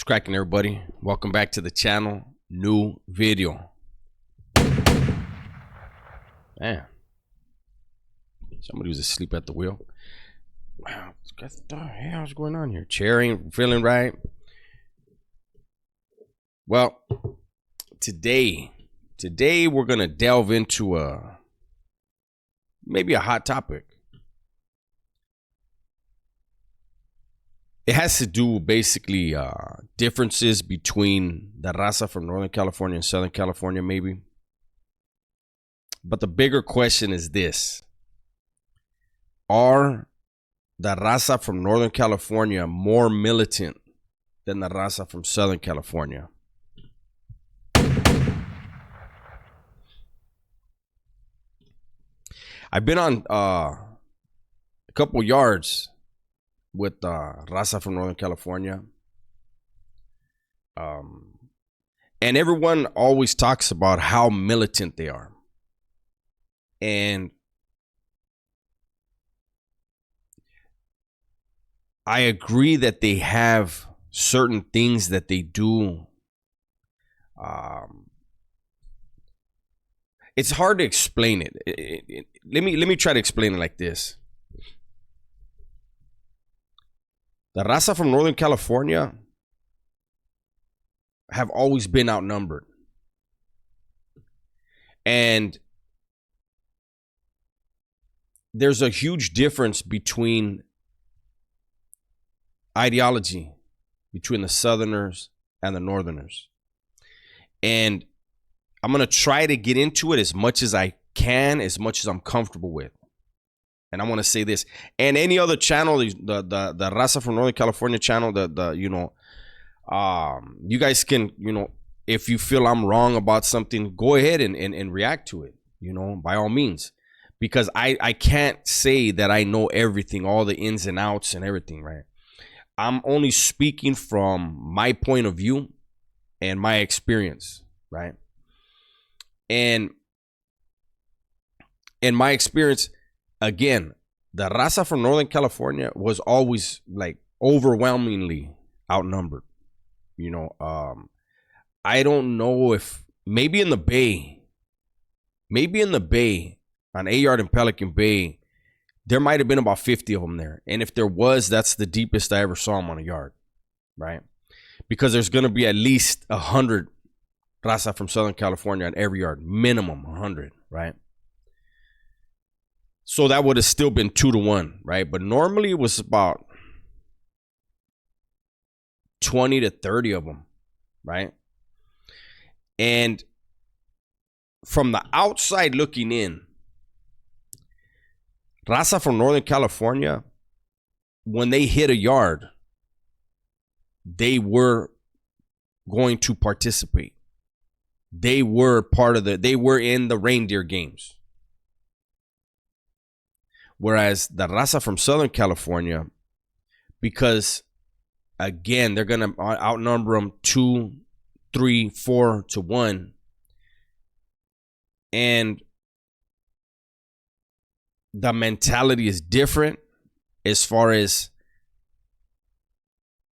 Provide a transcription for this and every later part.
cracking, everybody? Welcome back to the channel. New video. Man, somebody was asleep at the wheel. Wow, what the hell's going on here? Chair ain't feeling right. Well, today we're gonna delve into maybe a hot topic. It has to do basically differences between the Raza from Northern California and Southern California, maybe. But the bigger question is this: are the Raza from Northern California more militant than the Raza from Southern California? I've been on a couple yards with Raza from Northern California. And everyone always talks about how militant they are. And I agree that they have certain things that they do. It's hard to explain it. Let me try to explain it like this. The Raza from Northern California have always been outnumbered. And there's a huge difference between ideology between the Southerners and the Northerners. And I'm going to try to get into it as much as I can, as much as I'm comfortable with. And I want to say this, and any other channel, the Raza from Northern California channel, you guys can, if you feel I'm wrong about something, go ahead and react to it, by all means, because I can't say that I know everything, all the ins and outs and everything, right? I'm only speaking from my point of view and my experience, right? And in my experience, again, the Raza from Northern California was always like overwhelmingly outnumbered. I don't know if maybe in the Bay, on A-Yard and Pelican Bay, there might have been about 50 of them there. And if there was, that's the deepest I ever saw them on a yard, right? Because there's going to be at least 100 Raza from Southern California on every yard, minimum 100, right? So that would have still been 2-1, right? But normally it was about 20 to 30 of them, right? And from the outside looking in, Raza from Northern California, when they hit a yard, they were going to participate. They were they were in the reindeer games. Whereas the Raza from Southern California, because again, they're going to outnumber them 2, 3, 4 to 1. And the mentality is different as far as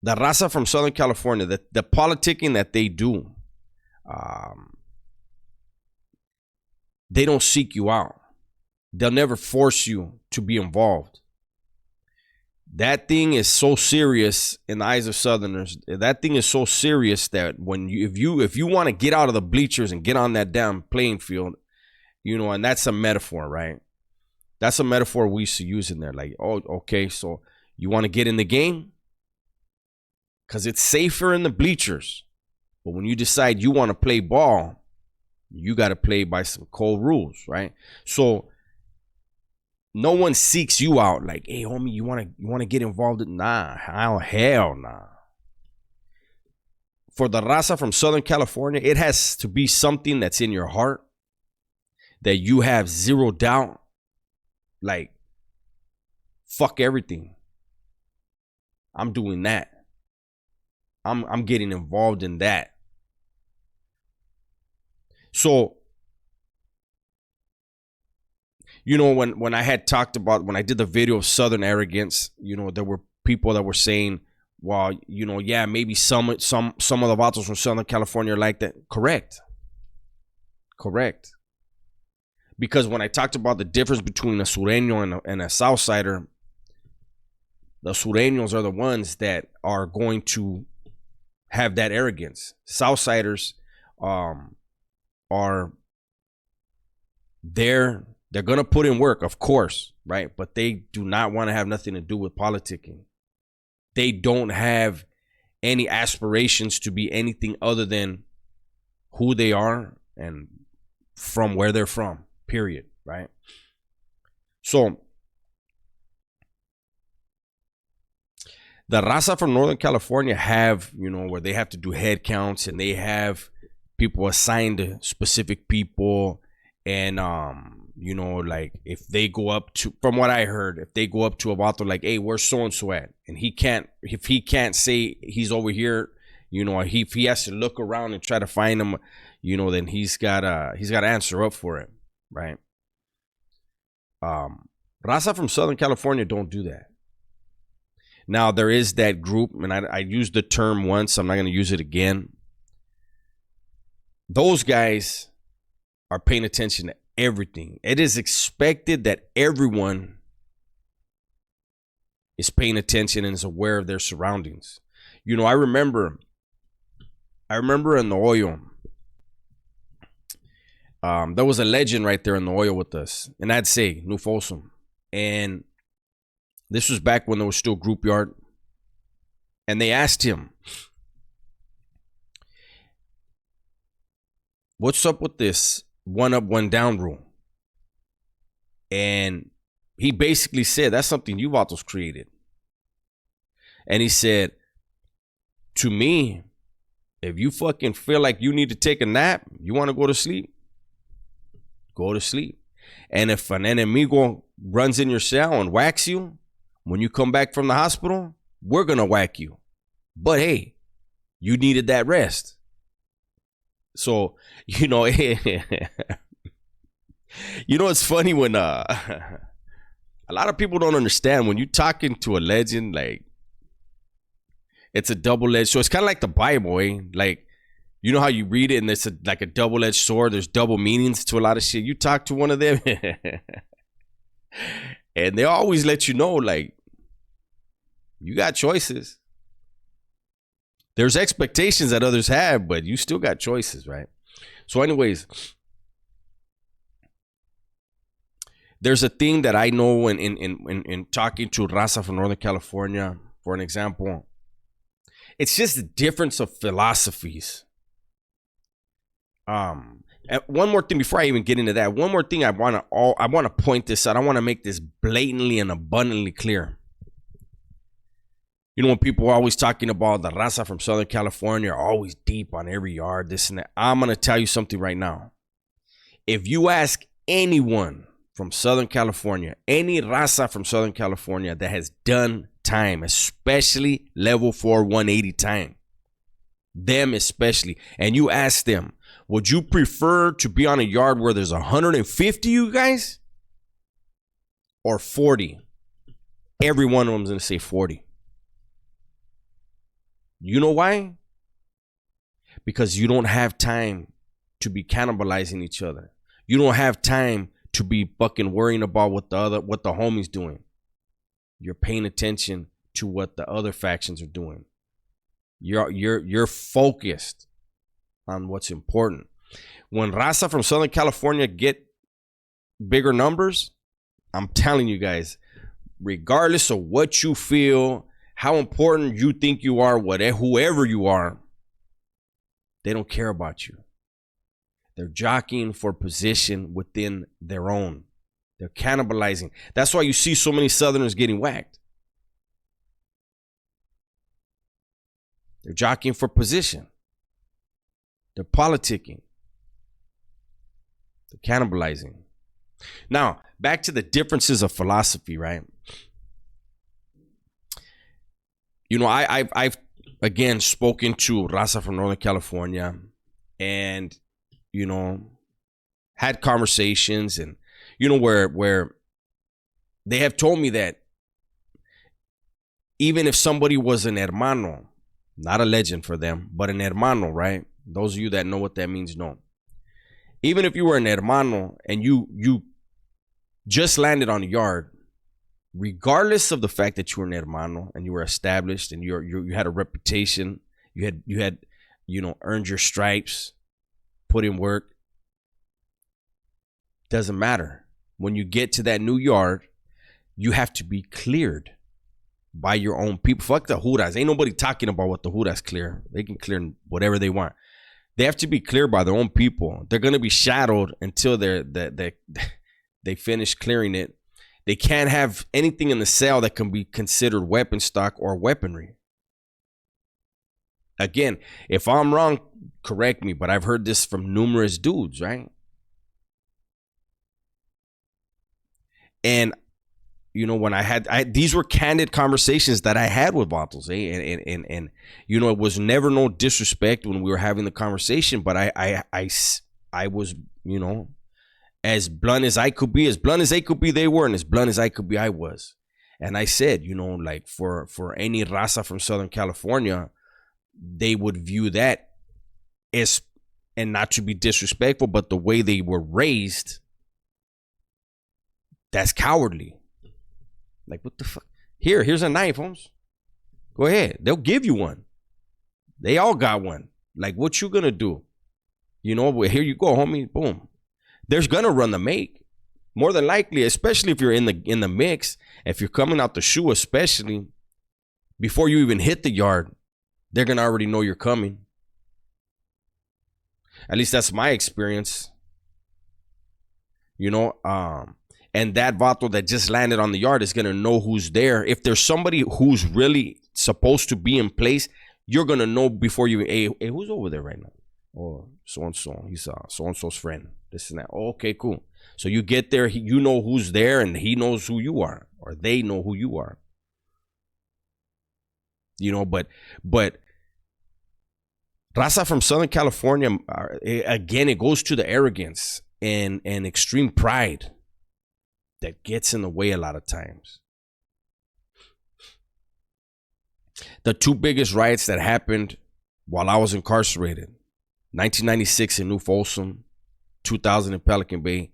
the Raza from Southern California, the politicking that they do, they don't seek you out. They'll never force you to be involved. That thing is so serious in the eyes of Southerners. That thing is so serious that when if you want to get out of the bleachers and get on that damn playing field, and that's a metaphor, right? That's a metaphor we used to use in there. Like, oh, okay, so you want to get in the game? Because it's safer in the bleachers. But when you decide you want to play ball, you got to play by some cold rules, right? So no one seeks you out like, hey, homie, you want to get involved in? Nah, hell nah. For the Raza from Southern California, it has to be something that's in your heart, that you have zero doubt. Like, fuck everything. I'm doing that. I'm getting involved in that. So, when I had talked about, when I did the video of Southern arrogance, there were people that were saying, well, you know, yeah, maybe some of the vatos from Southern California are like that. Correct. Because when I talked about the difference between a sureño and a Southsider, the sureños are the ones that are going to have that arrogance. Southsiders are they're gonna put in work, of course, right? But they do not want to have nothing to do with politicking. They don't have any aspirations to be anything other than who they are and from where they're from, period, right? So the Raza from Northern California have, you know, where they have to do head counts and they have people assigned to specific people. And, you know, like if they go up to, from what I heard, if they go up to a vato like, hey, where's so-and-so at? And if he can't say he's over here, you know, if he has to look around and try to find him, you know, then he's got to answer up for it, right? Raza from Southern California don't do that. Now, there is that group, and I used the term once. I'm not going to use it again. Those guys are paying attention to everything. It is expected that everyone is paying attention and is aware of their surroundings. You know, I remember in the Hoyo, there was a legend right there in the Hoyo with us, and I'd say New Folsom. And this was back when there was still Group Yard. And they asked him, what's up with this one up, one down rule? And he basically said, that's something you vatos created. And he said, to me, if you fucking feel like you need to take a nap, you want to go to sleep, go to sleep. And if an enemigo runs in your cell and whacks you, when you come back from the hospital, we're going to whack you. But hey, you needed that rest. So, you know, you know, it's funny when a lot of people don't understand when you're talking to a legend, like it's a double-edged sword. It's kind of like the Bible, eh? Like, you know how you read it and it's like a double-edged sword. There's double meanings to a lot of shit. You talk to one of them and they always let you know, like, you got choices. There's expectations that others have, but you still got choices, right? So anyways, there's a thing that I know in talking to Raza from Northern California, for an example. It's just the difference of philosophies. One more thing before I even get into that. One more thing I want to point this out. I want to make this blatantly and abundantly clear. You know, when people are always talking about the Raza from Southern California are always deep on every yard, this and that. I'm going to tell you something right now. If you ask anyone from Southern California, any Raza from Southern California that has done time, especially level 4 180 time, them especially, and you ask them, would you prefer to be on a yard where there's 150 you guys or 40? Every one of them is going to say 40. You know why? Because you don't have time to be cannibalizing each other. You don't have time to be fucking worrying about what the homie's doing. You're paying attention to what the other factions are doing. You're focused on what's important. When Raza from Southern California get bigger numbers, I'm telling you guys, regardless of what you feel, how important you think you are, whoever you are, they don't care about you. They're jockeying for position within their own. They're cannibalizing. That's why you see so many Southerners getting whacked. They're jockeying for position. They're politicking. They're cannibalizing. Now, back to the differences of philosophy, right? You know, I've again spoken to Raza from Northern California and, you know, had conversations and, you know, where they have told me that even if somebody was an hermano, not a legend for them, but an hermano, right? Those of you that know what that means know. Even if you were an hermano and you just landed on the yard, regardless of the fact that you were an hermano and you were established and you had a reputation, you had earned your stripes, put in work, doesn't matter. When you get to that new yard, you have to be cleared by your own people. Fuck the Judas. Ain't nobody talking about what the Judas clear. They can clear whatever they want. They have to be cleared by their own people. They're gonna be shadowed until they finish clearing it. They can't have anything in the cell that can be considered weapon stock or weaponry. Again, if I'm wrong, correct me, but I've heard this from numerous dudes, right? And when these were candid conversations that I had with Vatos, and it was never no disrespect when we were having the conversation, but I was, as blunt as I could be, as blunt as they could be, they were, and as blunt as I could be, I was. And I said, like for any raza from Southern California, they would view that as, and not to be disrespectful, but the way they were raised, that's cowardly. Like, what the fuck? Here's a knife, Holmes. Go ahead. They'll give you one. They all got one. Like, what you gonna do? Well, here you go, homie. Boom. There's gonna run the make. More than likely, especially if you're in the mix, if you're coming out the shoe, especially before you even hit the yard, they're gonna already know you're coming. At least that's my experience. And that vato that just landed on the yard is going to know who's there. If there's somebody who's really supposed to be in place, you're going to know before you, hey, who's over there right now? Oh, so-and-so. He's so-and-so's friend. This and that. Oh, okay, cool. So you get there, you know who's there, and he knows who you are, or they know who you are. But Raza from Southern California, again, it goes to the arrogance and extreme pride that gets in the way a lot of times. The two biggest riots that happened while I was incarcerated, 1996 in New Folsom, 2000 in Pelican Bay,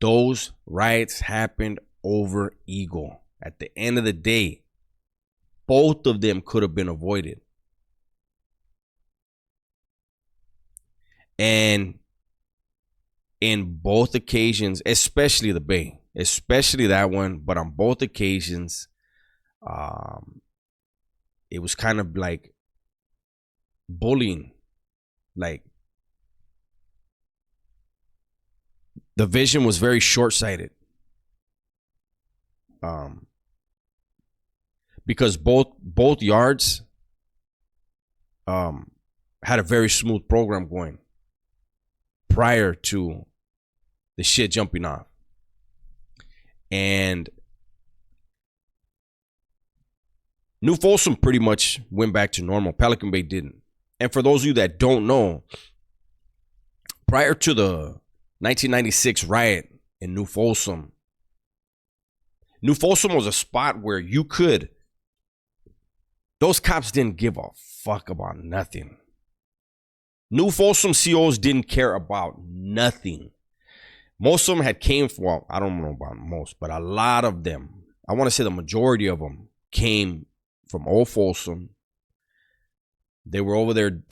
those riots happened over ego. At the end of the day, both of them could have been avoided. And in both occasions, especially the Bay, especially that one, but on both occasions, it was kind of like bullying. Like, the vision was very short-sighted. Because both yards had a very smooth program going prior to the shit jumping off. And New Folsom pretty much went back to normal. Pelican Bay didn't. And for those of you that don't know, prior to the 1996 riot in New Folsom was a spot where those cops didn't give a fuck about nothing. New Folsom COs didn't care about nothing. Most of them had came from, well, I don't know about most, but a lot of them, I want to say the majority of them came from Old Folsom. They were over there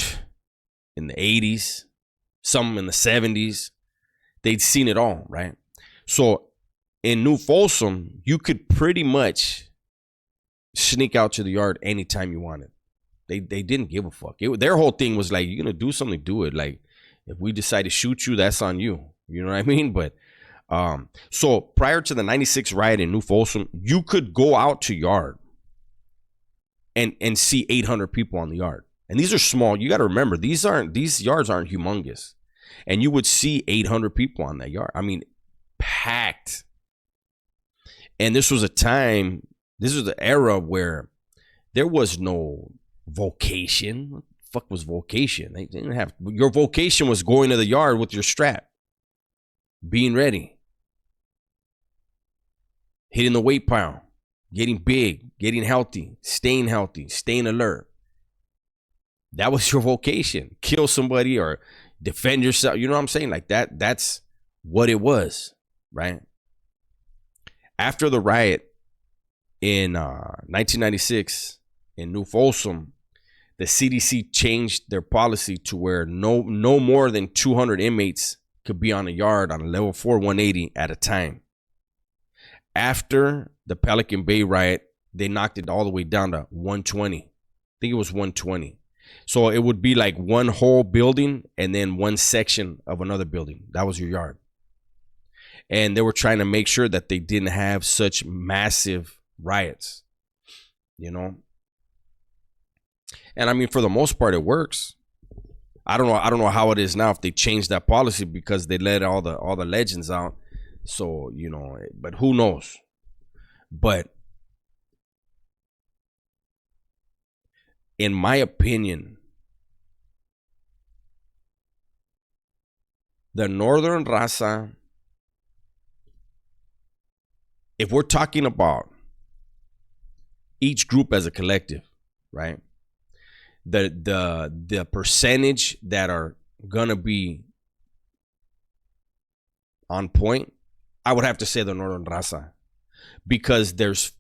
in the 80s, some in the 70s. They'd seen it all, right? So in New Folsom, you could pretty much sneak out to the yard anytime you wanted. They didn't give a fuck. Their whole thing was like, you're going to do something, do it. Like, if we decide to shoot you, that's on you. You know what I mean? But so prior to the 96 riot in New Folsom, you could go out to yard and see 800 people on the yard. And these are small. You got to remember, these yards aren't humongous. And you would see 800 people on that yard. I mean, packed. And this was the era where there was no vocation. What the fuck was vocation? They didn't have, your vocation was going to the yard with your strap, being ready, hitting the weight pile, getting big, getting healthy, staying alert. That was your vocation. Kill somebody or defend yourself. You know what I'm saying? Like that's what it was, right? After the riot in 1996 in New Folsom, the CDC changed their policy to where no more than 200 inmates could be on a yard on a level 4 180 at a time. After the Pelican Bay riot, they knocked it all the way down to 120. I think it was 120. So it would be like one whole building and then one section of another building. That was your yard. And they were trying to make sure that they didn't have such massive riots, you know. And I mean, for the most part, it works. I don't know how it is now if they changed that policy because they let all the legends out. So, you know, but who knows? But in my opinion, the Northern Raza, if we're talking about each group as a collective, right? The percentage that are gonna be on point, I would have to say the Northern Raza, because there's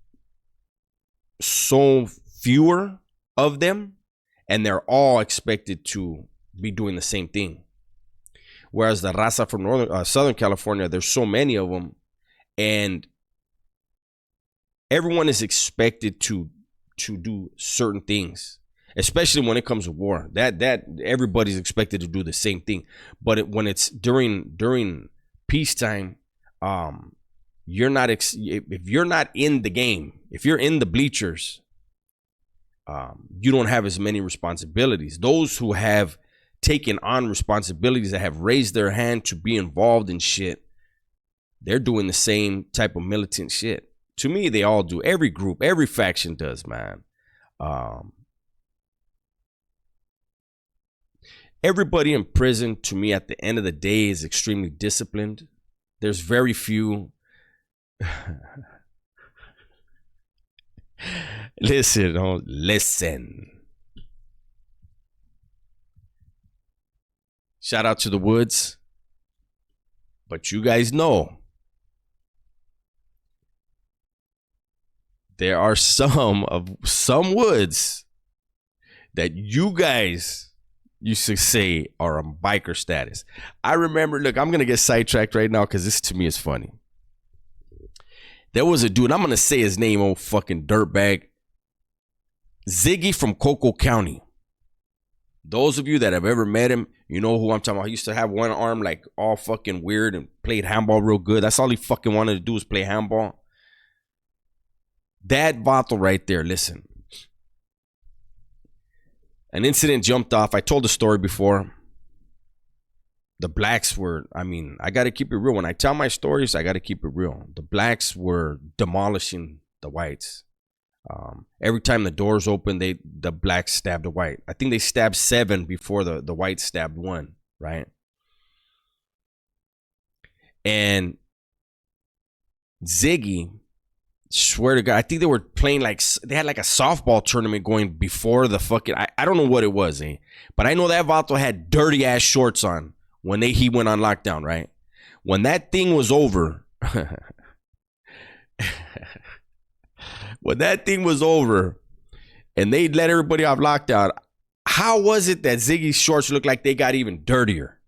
so fewer of them and they're all expected to be doing the same thing. Whereas the Raza from Southern California, there's so many of them and everyone is expected to do certain things, especially when it comes to war. That everybody's expected to do the same thing. But when it's during peacetime, you're not if you're not in the game, if you're in the bleachers, you don't have as many responsibilities. Those who have taken on responsibilities, that have raised their hand to be involved in shit, they're doing the same type of militant shit. To me, they all do. Every group, every faction does, man. Everybody in prison, to me, at the end of the day, is extremely disciplined. There's very few. Listen. Shout out to the Woods. But you guys know there are some Woods that you guys used to say are on biker status. I remember, look, I'm going to get sidetracked right now because this to me is funny. There was a dude, I'm going to say his name, old fucking dirtbag, Ziggy from Coco County. Those of you that have ever met him, you know who I'm talking about. He used to have one arm like all fucking weird and played handball real good. That's all he fucking wanted to do was play handball. That vato right there, listen. An incident jumped off. I told the story before. The blacks were, I mean, I got to keep it real. When I tell my stories, I got to keep it real. The blacks were demolishing the whites. Every time the doors opened, the blacks stabbed a white. I think they stabbed 7 before the whites stabbed 1, right? And Ziggy, swear to God, I think they were playing they had like a softball tournament going before the fucking, I don't know what it was, but I know that vato had dirty ass shorts on when he went on lockdown, right? When that thing was over, and they let everybody off lockdown, how was it that Ziggy's shorts looked like they got even dirtier?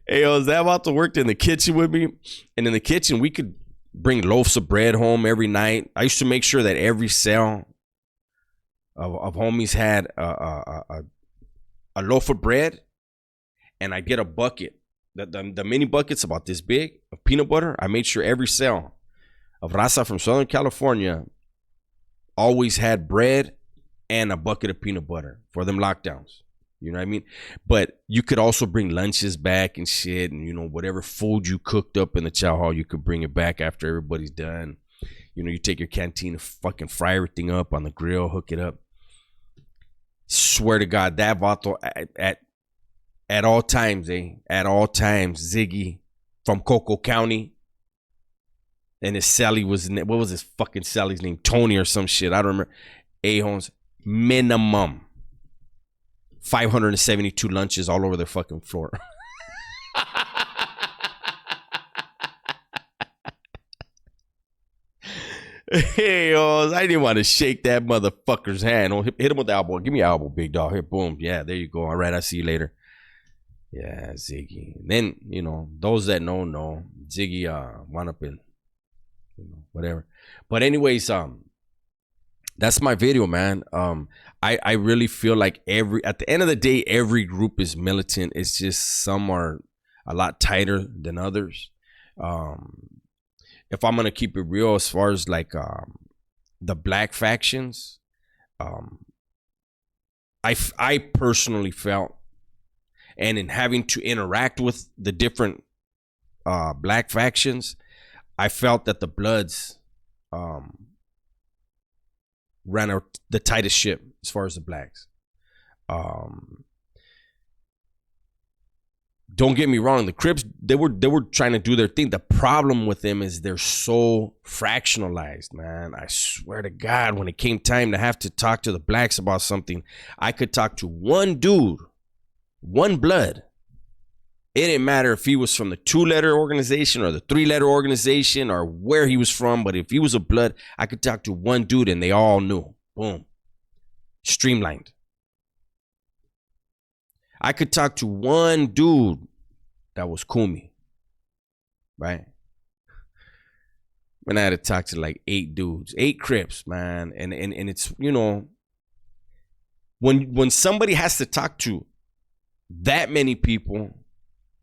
Hey, I was about to work in the kitchen with me, and in the kitchen we could bring loaves of bread home every night. I used to make sure that every cell of homies had a loaf of bread, and I get a bucket, the mini buckets about this big of peanut butter. I made sure every cell of Raza from Southern California always had bread and a bucket of peanut butter for them lockdowns. You know what I mean? But you could also bring lunches back and shit, and, you know, whatever food you cooked up in the chow hall, you could bring it back after everybody's done. You know, you take your canteen and fucking fry everything up on the grill, hook it up. Swear to God, that vato at At all times, at all times, Ziggy from Coco County. And his Sally was, what was his fucking Sally's name? Tony or some shit. I don't remember. A-homes, minimum 572 lunches all over their fucking floor. Hey, I didn't want to shake that motherfucker's hand. Oh, hit him with the elbow. Give me an elbow, big dog. Here, boom. Yeah, there you go. All right, I'll see you later. Yeah, Ziggy. And then, you know, those that know, Ziggy wound up in, you know, whatever. But anyways, that's my video, man. I really feel like at the end of the day, every group is militant. It's just some are a lot tighter than others. If I'm gonna keep it real, as far as like the black factions, I personally felt, and in having to interact with the different black factions, I felt that the Bloods ran the tightest ship as far as the blacks. Don't get me wrong, the Crips, they were trying to do their thing. The problem with them is they're so fractionalized, man. I swear to God, when it came time to have to talk to the blacks about something, I could talk to one dude, one Blood. It didn't matter if he was from the 2-letter organization or the 3-letter organization or where he was from, but if he was a Blood, I could talk to one dude and they all knew. Boom. Streamlined. I could talk to one dude that was Kumi, right? When I had to talk to like 8 dudes, 8 Crips, man. And it's, you know, when somebody has to talk to that many people,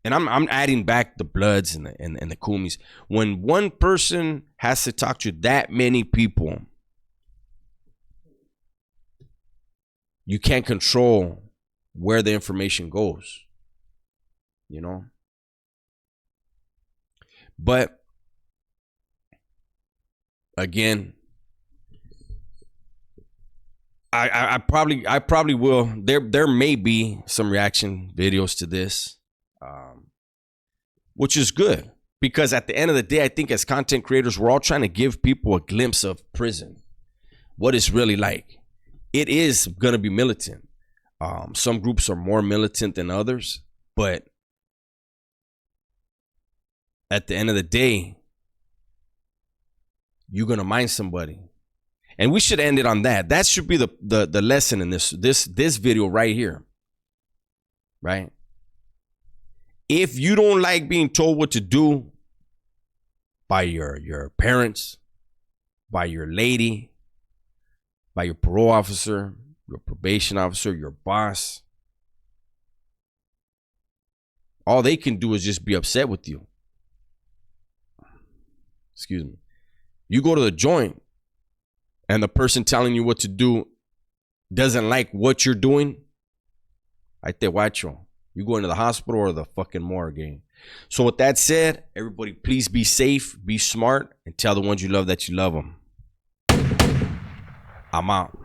and I'm adding back the Bloods and the Kumis, when one person has to talk to that many people, you can't control where the information goes, you know. But again, I probably will. There may be some reaction videos to this, which is good, because at the end of the day, I think as content creators, we're all trying to give people a glimpse of prison, what it's really like. It is gonna be militant. Some groups are more militant than others, but at the end of the day, you're gonna mind somebody, and we should end it on that. That should be the lesson in this video right here, right? If you don't like being told what to do by your parents, by your lady, by your parole officer, your probation officer, your boss, all they can do is just be upset with you. Excuse me. You go to the joint and the person telling you what to do doesn't like what you're doing, I te guacho. You go into the hospital or the fucking morgue. So with that said, everybody, please be safe, be smart, and tell the ones you love that you love them. I'm out.